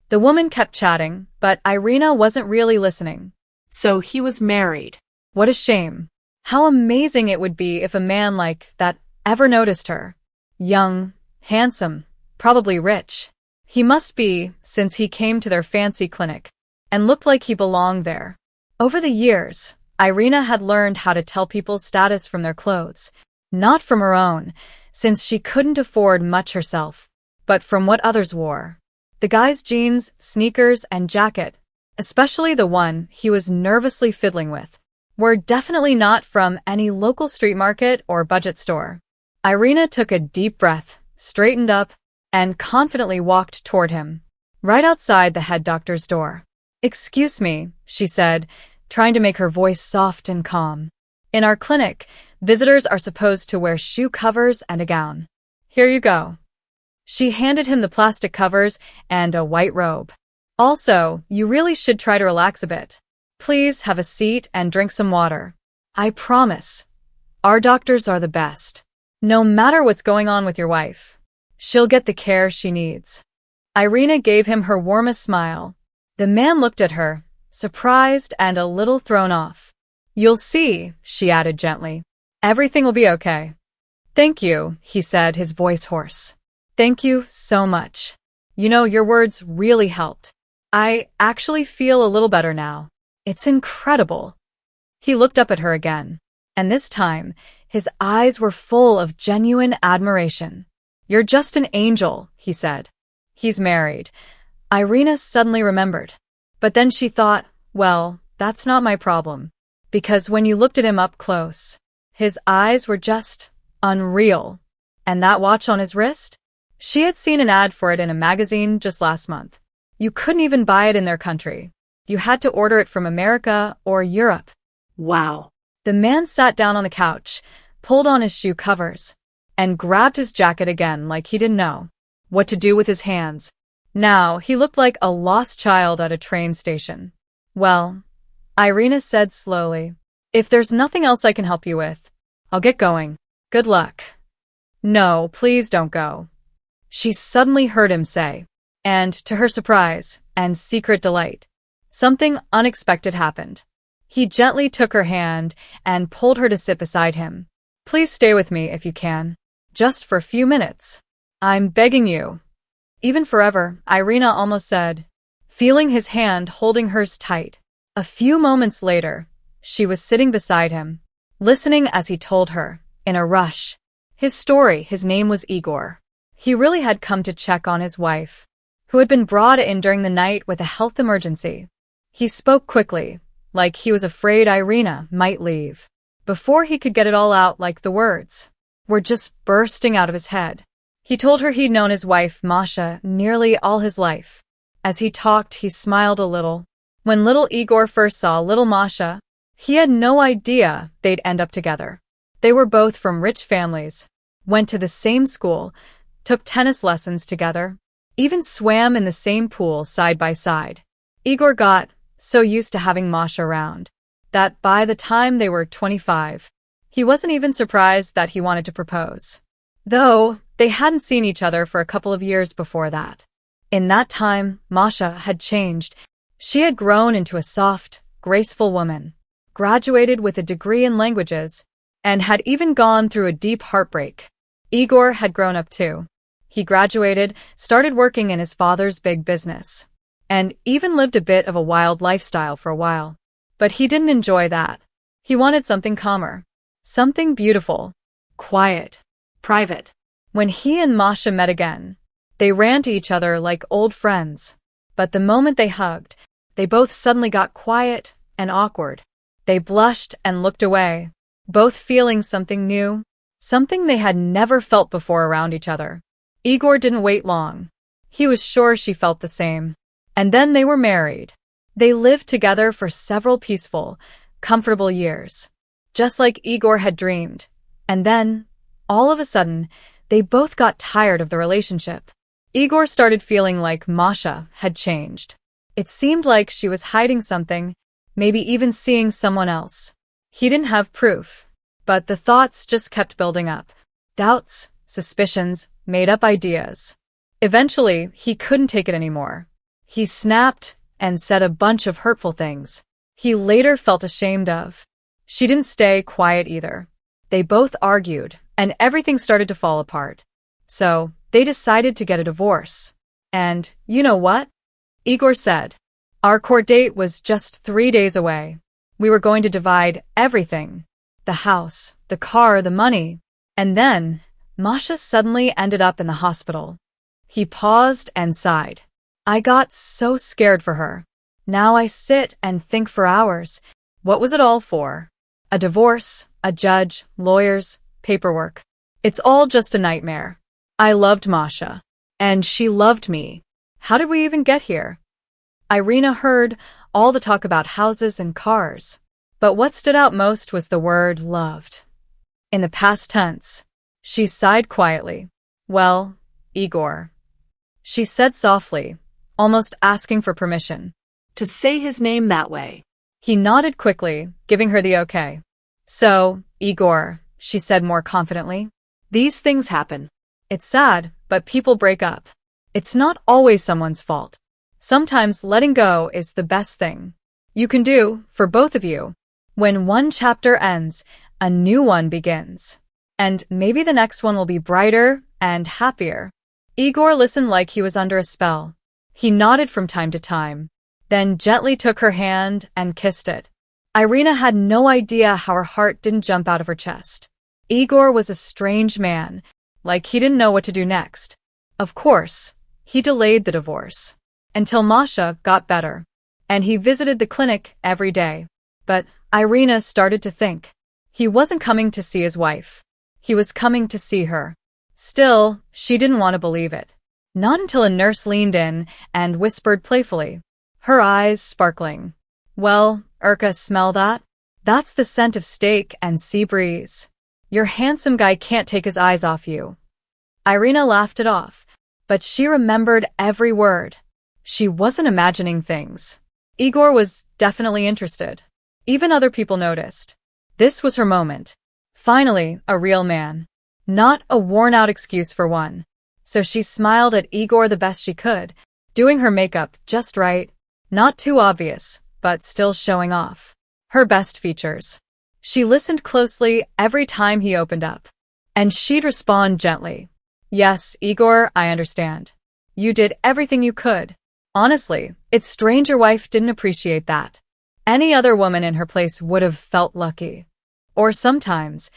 The woman kept chatting, but Irina wasn't really listening. So he was married. What a shame. How amazing it would be if a man like that ever noticed her. Young, handsome, probably rich. He must be, since he came to their fancy clinic, and looked like he belonged there. Over the years, Irina had learned how to tell people's status from their clothes, not from her own, since she couldn't afford much herself, but from what others wore. The guy's jeans, sneakers, and jacket, especially the one he was nervously fiddling with, were definitely not from any local street market or budget store. Irina took a deep breath, straightened up, and confidently walked toward him, right outside the head doctor's door. "Excuse me," she said, trying to make her voice soft and calm. "In our clinic, visitors are supposed to wear shoe covers and a gown. Here you go." She handed him the plastic covers and a white robe. "Also, you really should try to relax a bit. Please have a seat and drink some water. I promise, our doctors are the best. No matter what's going on with your wife, she'll get the care she needs." Irina gave him her warmest smile. The man looked at her, surprised and a little thrown off. "You'll see," she added gently. "Everything will be okay." "Thank you," he said, his voice hoarse. "Thank you so much. Your words really helped. I actually feel a little better now. It's incredible." He looked up at her again, and this time, his eyes were full of genuine admiration. "You're just an angel," he said. "He's married." Irina suddenly remembered. But then she thought, well, that's not my problem. Because when you looked at him up close, his eyes were just unreal. And that watch on his wrist? She had seen an ad for it in a magazine just last month. You couldn't even buy it in their country. You had to order it from America or Europe. Wow. The man sat down on the couch, pulled on his shoe covers, and grabbed his jacket again like he didn't know what to do with his hands. Now he looked like a lost child at a train station. "Well," Irina said slowly, "if there's nothing else I can help you with, I'll get going. Good luck." "No, please don't go," she suddenly heard him say. And to her surprise and secret delight, something unexpected happened. He gently took her hand and pulled her to sit beside him. "Please stay with me if you can. Just for a few minutes. I'm begging you." "Even forever," Irina almost said, feeling his hand holding hers tight. A few moments later, she was sitting beside him, listening as he told her, in a rush, his story. His name was Igor. He really had come to check on his wife, who had been brought in during the night with a health emergency. He spoke quickly, like he was afraid Irina might leave. Before he could get it all out, like the words were just bursting out of his head. He told her he'd known his wife, Masha, nearly all his life. As he talked, he smiled a little. When little Igor first saw little Masha, he had no idea they'd end up together. They were both from rich families, went to the same school, took tennis lessons together, even swam in the same pool side by side. Igor got so used to having Masha around that by the time they were 25, he wasn't even surprised that he wanted to propose. Though they hadn't seen each other for a couple of years before that. In that time, Masha had changed. She had grown into a soft, graceful woman, graduated with a degree in languages, and had even gone through a deep heartbreak. Igor had grown up too. He graduated, started working in his father's big business, and even lived a bit of a wild lifestyle for a while. But he didn't enjoy that. He wanted something calmer, something beautiful, quiet, private. When he and Masha met again, they ran to each other like old friends. But the moment they hugged, they both suddenly got quiet and awkward. They blushed and looked away, both feeling something new, something they had never felt before around each other. Igor didn't wait long. He was sure she felt the same. And then they were married. They lived together for several peaceful, comfortable years, just like Igor had dreamed. And then, all of a sudden, they both got tired of the relationship. Igor started feeling like Masha had changed. It seemed like she was hiding something, maybe even seeing someone else. He didn't have proof, but the thoughts just kept building up. Doubts, suspicions, made-up ideas. Eventually, he couldn't take it anymore. He snapped and said a bunch of hurtful things he later felt ashamed of. She didn't stay quiet either. They both argued, and everything started to fall apart. So, they decided to get a divorce. And, you know what? Igor said. Our court date was just 3 days away. We were going to divide everything. The house, the car, the money. And then, Masha suddenly ended up in the hospital. He paused and sighed. I got so scared for her. Now I sit and think for hours. What was it all for? A divorce, a judge, lawyers, paperwork. It's all just a nightmare. I loved Masha. And she loved me. How did we even get here? Irina heard all the talk about houses and cars. But what stood out most was the word loved. In the past tense, she sighed quietly. Well, Igor. She said softly, almost asking for permission. To say his name that way. He nodded quickly, giving her the okay. So, Igor, she said more confidently. These things happen. It's sad, but people break up. It's not always someone's fault. Sometimes letting go is the best thing you can do for both of you. When one chapter ends, a new one begins. And maybe the next one will be brighter and happier. Igor listened like he was under a spell. He nodded from time to time, then gently took her hand and kissed it. Irina had no idea how her heart didn't jump out of her chest. Igor was a strange man, like he didn't know what to do next. Of course, he delayed the divorce until Masha got better, and he visited the clinic every day. But Irina started to think. He wasn't coming to see his wife. He was coming to see her. Still, she didn't want to believe it. Not until a nurse leaned in and whispered playfully, her eyes sparkling. Well, Irka, smell that? That's the scent of steak and sea breeze. Your handsome guy can't take his eyes off you. Irina laughed it off, but she remembered every word. She wasn't imagining things. Igor was definitely interested. Even other people noticed. This was her moment. Finally, a real man. Not a worn-out excuse for one. So she smiled at Igor the best she could, doing her makeup just right. Not too obvious, but still showing off her best features. She listened closely every time he opened up. And she'd respond gently. Yes, Igor, I understand. You did everything you could. Honestly, it's strange your wife didn't appreciate that. Any other woman in her place would have felt lucky. Or sometimes,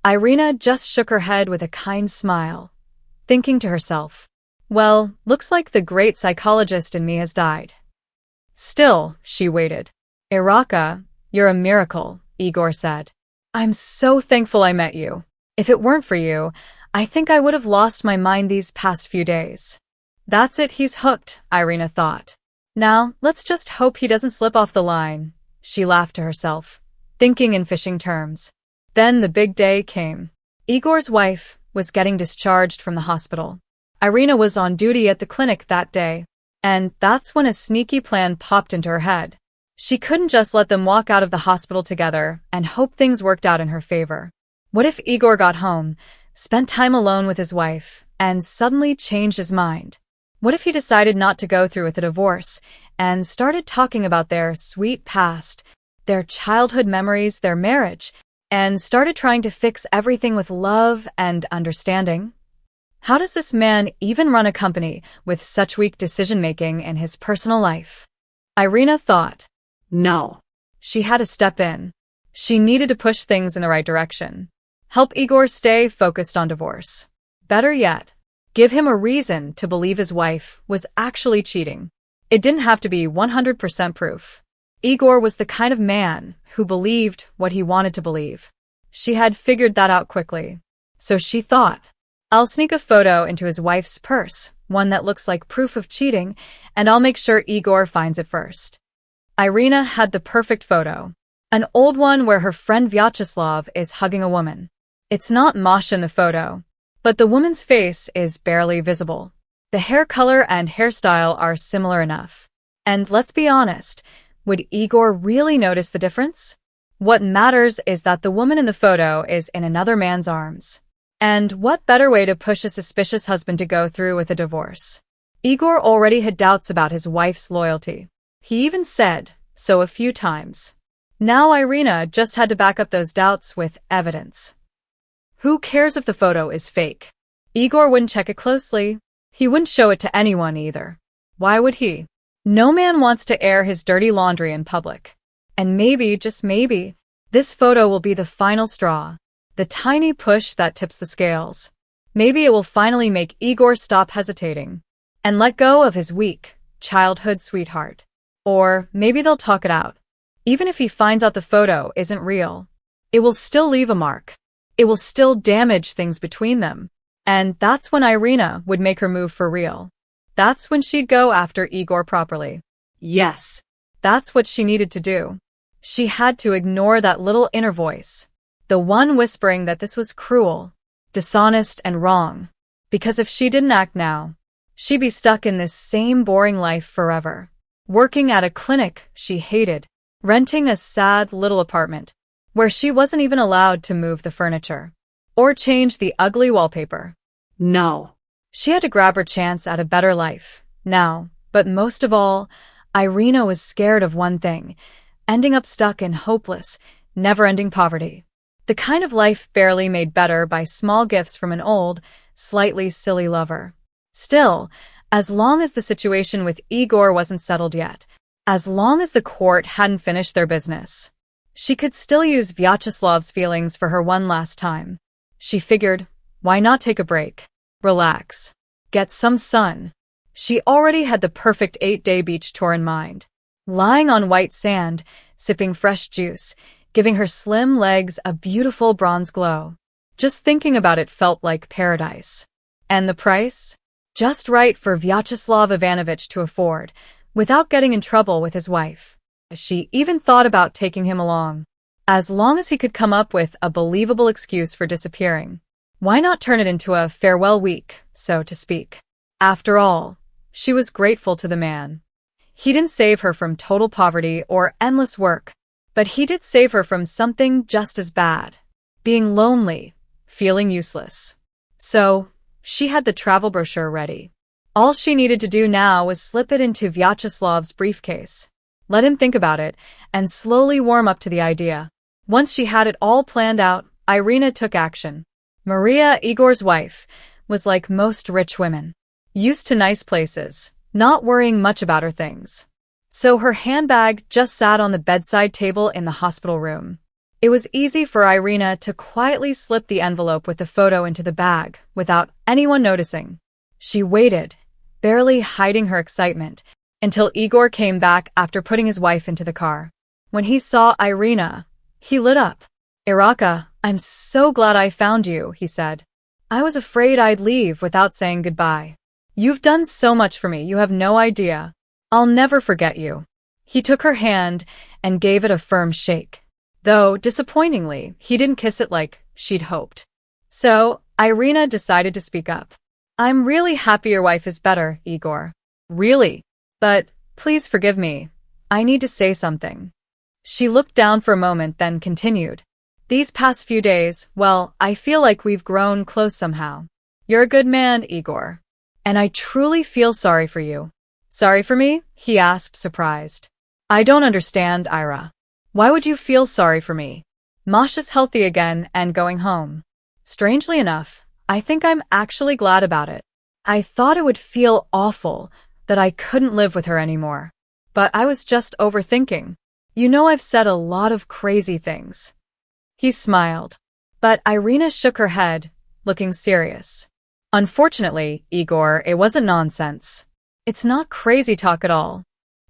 Irina just shook her head with a kind smile, thinking to herself, well, looks like the great psychologist in me has died. Still, she waited. Iraka, you're a miracle, Igor said. I'm so thankful I met you. If it weren't for you, I think I would have lost my mind these past few days. That's it, he's hooked, Irina thought. Now, let's just hope he doesn't slip off the line. She laughed to herself, thinking in fishing terms. Then the big day came. Igor's wife was getting discharged from the hospital. Irina was on duty at the clinic that day, and that's when a sneaky plan popped into her head. She couldn't just let them walk out of the hospital together and hope things worked out in her favor. What if Igor got home, spent time alone with his wife, and suddenly changed his mind? What if he decided not to go through with the divorce and started talking about their sweet past, their childhood memories, their marriage, and started trying to fix everything with love and understanding? How does this man even run a company with such weak decision-making in his personal life? Irina thought. No. She had to step in. She needed to push things in the right direction. Help Igor stay focused on divorce. Better yet, give him a reason to believe his wife was actually cheating. It didn't have to be 100% proof. Igor was the kind of man who believed what he wanted to believe. She had figured that out quickly. So she thought, I'll sneak a photo into his wife's purse, one that looks like proof of cheating, and I'll make sure Igor finds it first. Irina had the perfect photo. An old one where her friend Vyacheslav is hugging a woman. It's not Masha in the photo, but the woman's face is barely visible. The hair color and hairstyle are similar enough. And let's be honest, would Igor really notice the difference? What matters is that the woman in the photo is in another man's arms. And what better way to push a suspicious husband to go through with a divorce? Igor already had doubts about his wife's loyalty. He even said so a few times. Now Irina just had to back up those doubts with evidence. Who cares if the photo is fake? Igor wouldn't check it closely. He wouldn't show it to anyone either. Why would he? No man wants to air his dirty laundry in public. And maybe, just maybe, this photo will be the final straw, the tiny push that tips the scales. Maybe it will finally make Igor stop hesitating and let go of his weak, childhood sweetheart. Or maybe they'll talk it out. Even if he finds out the photo isn't real, it will still leave a mark. It will still damage things between them. And that's when Irina would make her move for real. That's when she'd go after Igor properly. Yes. That's what she needed to do. She had to ignore that little inner voice, the one whispering that this was cruel, dishonest, and wrong. Because if she didn't act now, she'd be stuck in this same boring life forever. Working at a clinic she hated, renting a sad little apartment where she wasn't even allowed to move the furniture or change the ugly wallpaper. No. She had to grab her chance at a better life now, but most of all, Irina was scared of one thing: ending up stuck in hopeless, never-ending poverty. The kind of life barely made better by small gifts from an old, slightly silly lover. Still, as long as the situation with Igor wasn't settled yet, as long as the court hadn't finished their business, she could still use Vyacheslav's feelings for her one last time. She figured, why not take a break? Relax. Get some sun. She already had the perfect 8-day beach tour in mind. Lying on white sand, sipping fresh juice, giving her slim legs a beautiful bronze glow. Just thinking about it felt like paradise. And the price? Just right for Vyacheslav Ivanovich to afford, without getting in trouble with his wife. She even thought about taking him along. As long as he could come up with a believable excuse for disappearing. Why not turn it into a farewell week, so to speak? After all, she was grateful to the man. He didn't save her from total poverty or endless work, but he did save her from something just as bad: being lonely, feeling useless. So, she had the travel brochure ready. All she needed to do now was slip it into Vyacheslav's briefcase, let him think about it, and slowly warm up to the idea. Once she had it all planned out, Irina took action. Maria, Igor's wife, was like most rich women, used to nice places, not worrying much about her things. So her handbag just sat on the bedside table in the hospital room. It was easy for Irina to quietly slip the envelope with the photo into the bag without anyone noticing. She waited, barely hiding her excitement, until Igor came back after putting his wife into the car. When he saw Irina, he lit up. "Iraka, I'm so glad I found you," he said. "I was afraid I'd leave without saying goodbye. You've done so much for me, you have no idea. I'll never forget you." He took her hand and gave it a firm shake. Though, disappointingly, he didn't kiss it like she'd hoped. So, Irina decided to speak up. "I'm really happy your wife is better, Igor. Really. But, please forgive me. I need to say something." She looked down for a moment, then continued. "These past few days, well, I feel like we've grown close somehow. You're a good man, Igor. And I truly feel sorry for you." "Sorry for me?" he asked, surprised. "I don't understand, Ira. Why would you feel sorry for me? Masha's healthy again and going home. Strangely enough, I think I'm actually glad about it. I thought it would feel awful that I couldn't live with her anymore. But I was just overthinking. You know, I've said a lot of crazy things." He smiled. But Irina shook her head, looking serious. "Unfortunately, Igor, it wasn't nonsense. It's not crazy talk at all."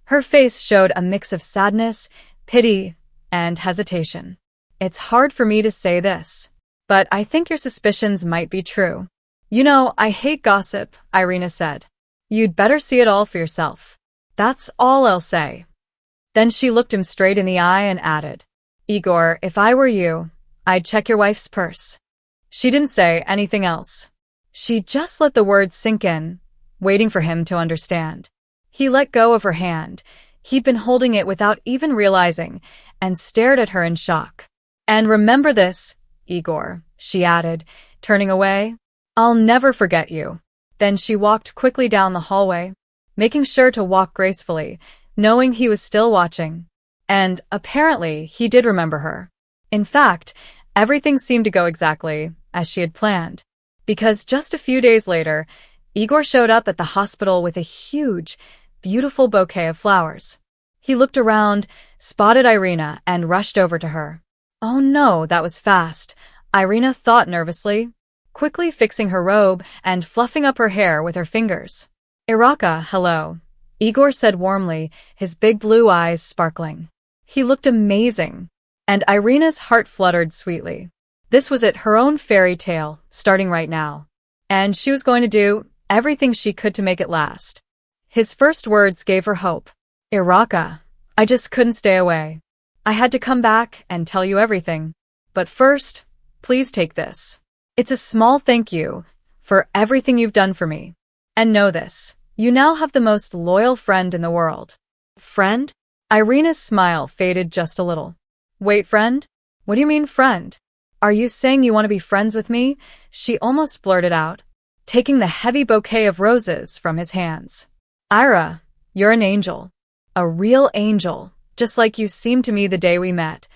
Her face showed a mix of sadness, pity, and hesitation. "It's hard for me to say this, but I think your suspicions might be true. You know, I hate gossip," Irina said. "You'd better see it all for yourself. That's all I'll say." Then she looked him straight in the eye and added, "Igor, if I were you, I'd check your wife's purse." She didn't say anything else. She just let the words sink in, waiting for him to understand. He let go of her hand. He'd been holding it without even realizing, and stared at her in shock. "And remember this, Igor," she added, turning away. "I'll never forget you." Then she walked quickly down the hallway, making sure to walk gracefully, knowing he was still watching. And, apparently, he did remember her. In fact, everything seemed to go exactly as she had planned. Because just a few days later, Igor showed up at the hospital with a huge, beautiful bouquet of flowers. He looked around, spotted Irina, and rushed over to her. Oh no, that was fast, Irina thought nervously, quickly fixing her robe and fluffing up her hair with her fingers. Iraka, hello, Igor said warmly, his big blue eyes sparkling. He looked amazing, and Irina's heart fluttered sweetly. This was it, her own fairy tale, starting right now. And she was going to do everything she could to make it last. His first words gave her hope. Iraka, I just couldn't stay away. I had to come back and tell you everything. But first, please take this. It's a small thank you for everything you've done for me. And know this, you now have the most loyal friend in the world. Friend? Irina's smile faded just a little. Wait, friend? What do you mean, friend? Are you saying you want to be friends with me? She almost blurted out, taking the heavy bouquet of roses from his hands. Ira, you're an angel. A real angel, just like you seemed to me the day we met,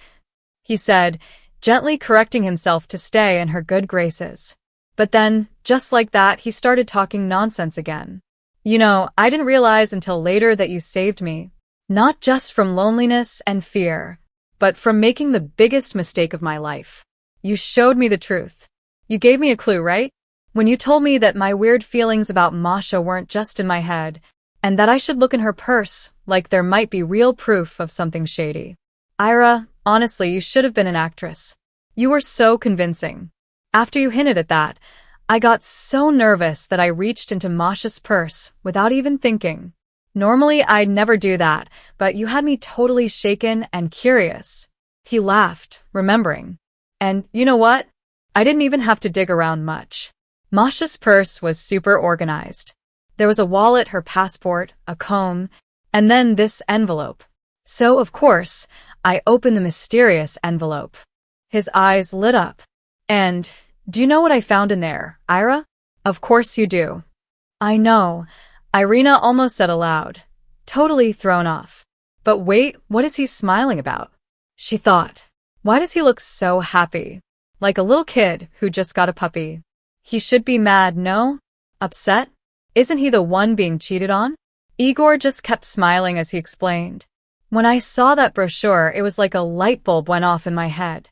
he said, gently correcting himself to stay in her good graces. But then, just like that, he started talking nonsense again. You know, I didn't realize until later that you saved me, not just from loneliness and fear, but from making the biggest mistake of my life. You showed me the truth. You gave me a clue, right? When you told me that my weird feelings about Masha weren't just in my head, and that I should look in her purse like there might be real proof of something shady. Ira, honestly, you should have been an actress. You were so convincing. After you hinted at that, I got so nervous that I reached into Masha's purse without even thinking. Normally, I'd never do that, but you had me totally shaken and curious. He laughed, remembering. And you know what? I didn't even have to dig around much. Masha's purse was super organized. There was a wallet, her passport, a comb, and then this envelope. So, of course, I opened the mysterious envelope. His eyes lit up. And, do you know what I found in there, Ira? Of course you do. I know, Irina almost said aloud, totally thrown off. But wait, what is he smiling about? She thought. Why does he look so happy? Like a little kid who just got a puppy. He should be mad, no? Upset? Isn't he the one being cheated on? Igor just kept smiling as he explained. When I saw that brochure, it was like a light bulb went off in my head.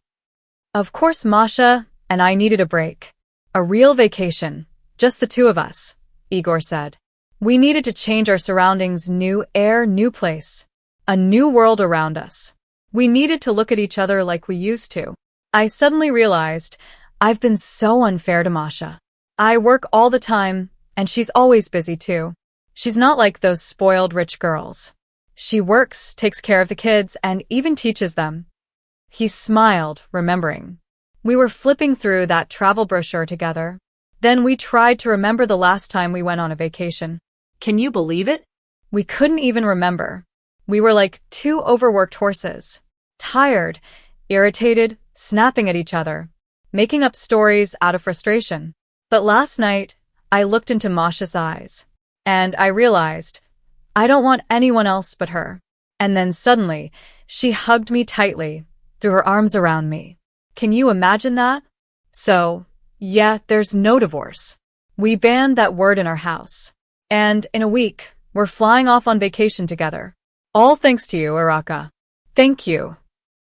Of course, Masha and I needed a break. A real vacation. Just the two of us, Igor said. We needed to change our surroundings, new air, new place. A new world around us. We needed to look at each other like we used to. I suddenly realized I've been so unfair to Masha. I work all the time, and she's always busy too. She's not like those spoiled rich girls. She works, takes care of the kids, and even teaches them. He smiled, remembering. We were flipping through that travel brochure together. Then we tried to remember the last time we went on a vacation. Can you believe it? We couldn't even remember. We were like two overworked horses. Tired, irritated, snapping at each other, making up stories out of frustration. But last night, I looked into Masha's eyes, and I realized I don't want anyone else but her. And then suddenly, she hugged me tightly, threw her arms around me. Can you imagine that? So, yeah, there's no divorce. We banned that word in our house. And in a week, we're flying off on vacation together. All thanks to you, Iraka. Thank you.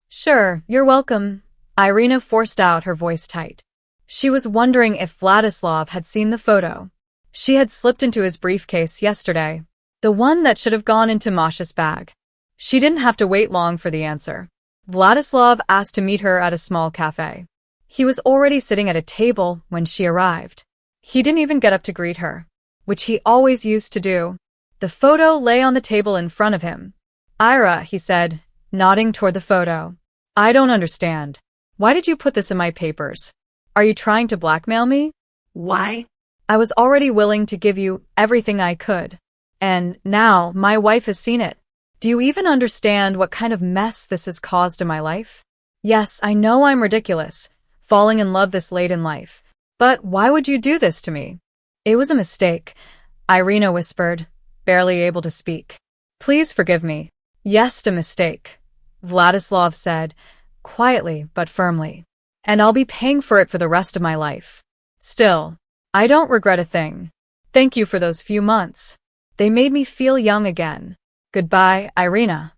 Sure, you're welcome. Irina forced out, her voice tight. She was wondering if Vladislav had seen the photo. She had slipped into his briefcase yesterday, the one that should have gone into Masha's bag. She didn't have to wait long for the answer. Vladislav asked to meet her at a small cafe. He was already sitting at a table when she arrived. He didn't even get up to greet her, which he always used to do. The photo lay on the table in front of him. Ira, he said, nodding toward the photo. I don't understand. Why did you put this in my papers? Are you trying to blackmail me? Why? I was already willing to give you everything I could. And now my wife has seen it. Do you even understand what kind of mess this has caused in my life? Yes, I know I'm ridiculous, falling in love this late in life. But why would you do this to me? It was a mistake, Irina whispered, barely able to speak. Please forgive me. Yes, a mistake, Vladislav said, quietly but firmly. And I'll be paying for it for the rest of my life. Still, I don't regret a thing. Thank you for those few months. They made me feel young again. Goodbye, Irina.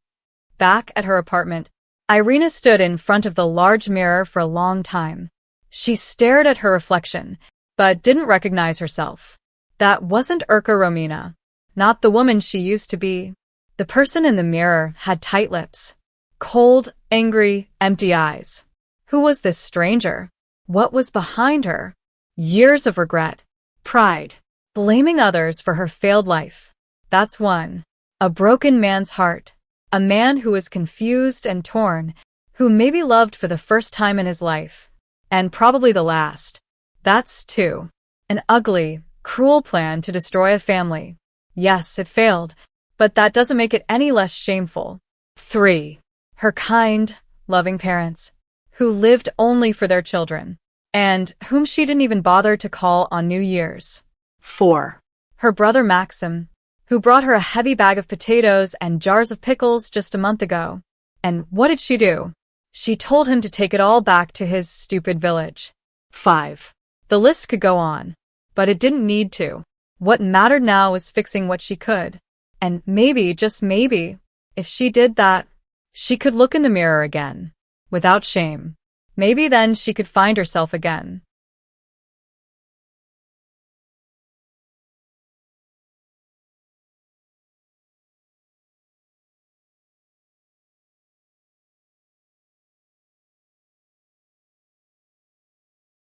Back at her apartment, Irina stood in front of the large mirror for a long time. She stared at her reflection, but didn't recognize herself. That wasn't Urka Romina. Not the woman she used to be. The person in the mirror had tight lips, cold, angry, empty eyes. Who was this stranger? What was behind her? Years of regret, pride, blaming others for her failed life. That's one. A broken man's heart. A man who was confused and torn, who maybe loved for the first time in his life. And probably the last. That's two. An ugly, cruel plan to destroy a family. Yes, it failed, but that doesn't make it any less shameful. 3. Her kind, loving parents, who lived only for their children, and whom she didn't even bother to call on New Year's. 4. Her brother Maxim, who brought her a heavy bag of potatoes and jars of pickles just a month ago. And what did she do? She told him to take it all back to his stupid village. 5. The list could go on, but it didn't need to. What mattered now was fixing what she could. And maybe, just maybe, if she did that, she could look in the mirror again, without shame. Maybe then she could find herself again.